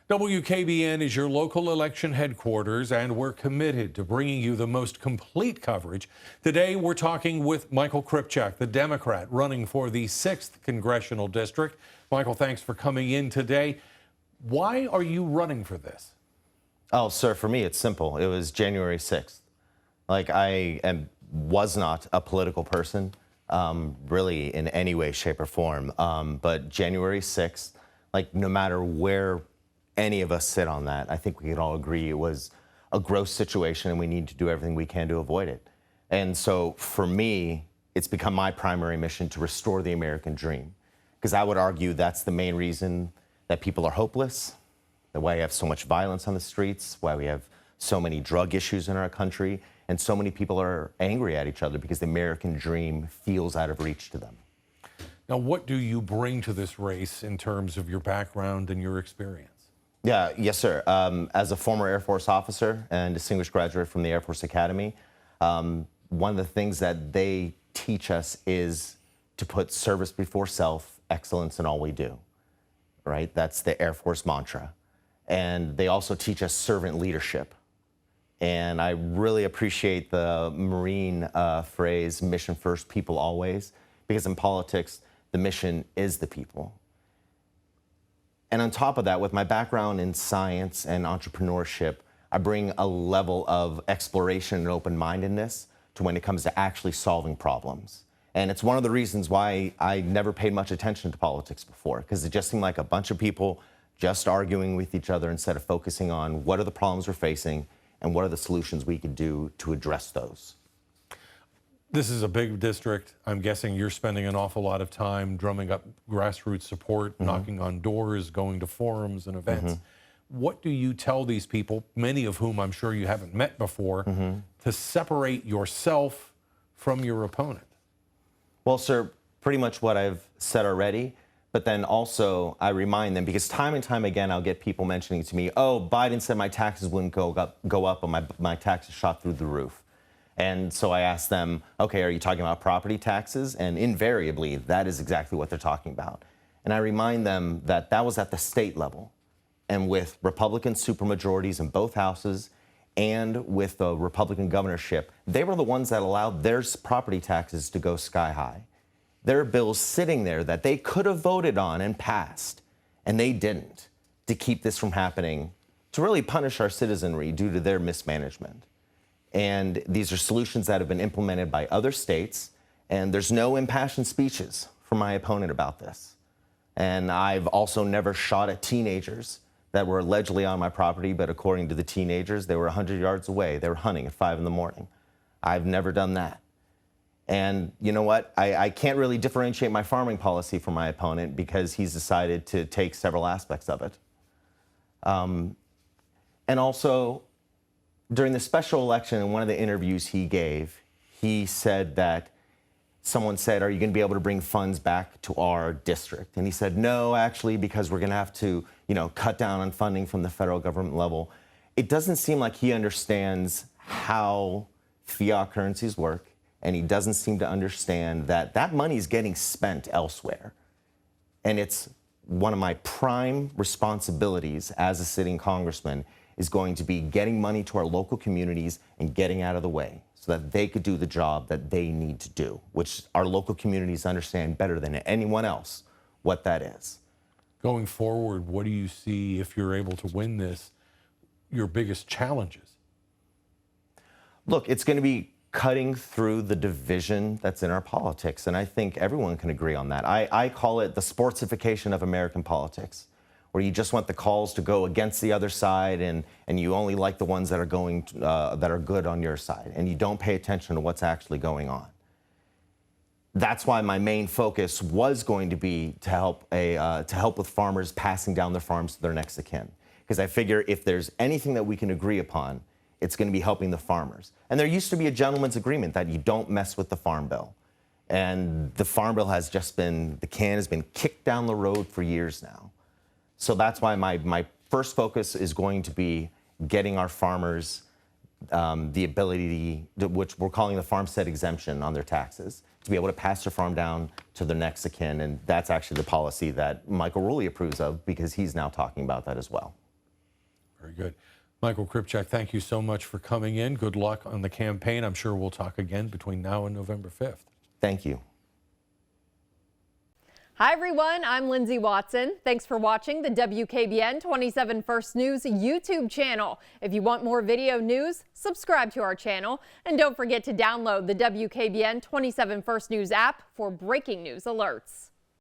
WKBN is your local election headquarters, and we're committed to bringing you the most complete coverage. Today, we're talking with Michael Kripchak, the Democrat running for the 6th Congressional District. Michael, thanks for coming in today. Why are you running for this? Oh, sir, for me, it's simple. It was January 6th. Was not a political person, really, in any way, shape, or form. But January 6th, no matter where any of us sit on that, I think we can all agree it was a gross situation and we need to do everything we can to avoid it. And so for me, it's become my primary mission to restore the American dream. Because I would argue that's the main reason that people are hopeless, why we have so much violence on the streets, why we have so many drug issues in our country, and so many people are angry at each other because the American dream feels out of reach to them. Now, what do you bring to this race in terms of your background and your experience? Yes, sir. As a former Air Force officer and distinguished graduate from the Air Force Academy, one of the things that they teach us is to put service before self, excellence in all we do, right? That's the Air Force mantra. And they also teach us servant leadership. And I really appreciate the Marine phrase, mission first, people always, because in politics, the mission is the people. And on top of that, with my background in science and entrepreneurship, I bring a level of exploration and open-mindedness to when it comes to actually solving problems. And it's one of the reasons why I never paid much attention to politics before, because it just seemed like a bunch of people just arguing with each other instead of focusing on what are the problems we're facing and what are the solutions we could do to address those. This is a big district. I'm guessing you're spending an awful lot of time drumming up grassroots support, knocking on doors, going to forums and events. What do you tell these people, many of whom I'm sure you haven't met before, to separate yourself from your opponent? Well, sir, pretty much what I've said already, but then also I remind them, because time and time again I'll get people mentioning to me, oh, Biden said my taxes wouldn't go up, but my taxes shot through the roof. And so I ask them, okay, are you talking about property taxes? And invariably, that is exactly what they're talking about. And I remind them that that was at the state level. And with Republican supermajorities in both houses and with the Republican governorship, they were the ones that allowed their property taxes to go sky high. There are bills sitting there that they could have voted on and passed, and they didn't, to keep this from happening, to really punish our citizenry due to their mismanagement. And these are solutions that have been implemented by other states, and there's no impassioned speeches from my opponent about this. And I've also never shot at teenagers that were allegedly on my property, but according to the teenagers, they were 100 yards away. They were hunting at 5 in the morning. I've never done that. And you know what? I can't really differentiate my farming policy from my opponent because he's decided to take several aspects of it. And also, during the special election, in one of the interviews he gave, he said that someone said, are you going to be able to bring funds back to our district? And he said, no, actually, because we're going to have to, cut down on funding from the federal government level. It doesn't seem like he understands how fiat currencies work, and he doesn't seem to understand that that money is getting spent elsewhere. And it's one of my prime responsibilities as a sitting congressman is going to be getting money to our local communities and getting out of the way so that they could do the job that they need to do, which our local communities understand better than anyone else what that is. Going forward, what do you see, if you're able to win this, your biggest challenges? Look, it's going to be cutting through the division that's in our politics, and I think everyone can agree on that. I call it the sportsification of American politics, where you just want the calls to go against the other side, and you only like the ones that are going that are good on your side, and you don't pay attention to what's actually going on. That's why my main focus was going to be to help with farmers passing down their farms to their next of kin, because I figure if there's anything that we can agree upon, it's going to be helping the farmers. And there used to be a gentleman's agreement that you don't mess with the Farm Bill, and the Farm Bill has just been, the can has been kicked down the road for years now. So that's why my first focus is going to be getting our farmers the ability, which we're calling the farmstead exemption on their taxes, to be able to pass their farm down to their next of kin. And that's actually the policy that Michael really approves of, because he's now talking about that as well. Very good. Michael Kripchak, thank you so much for coming in. Good luck on the campaign. I'm sure we'll talk again between now and November 5th. Thank you. Hi, everyone. I'm Lindsay Watson. Thanks for watching the WKBN 27 First News YouTube channel. If you want more video news, subscribe to our channel. And don't forget to download the WKBN 27 First News app for breaking news alerts.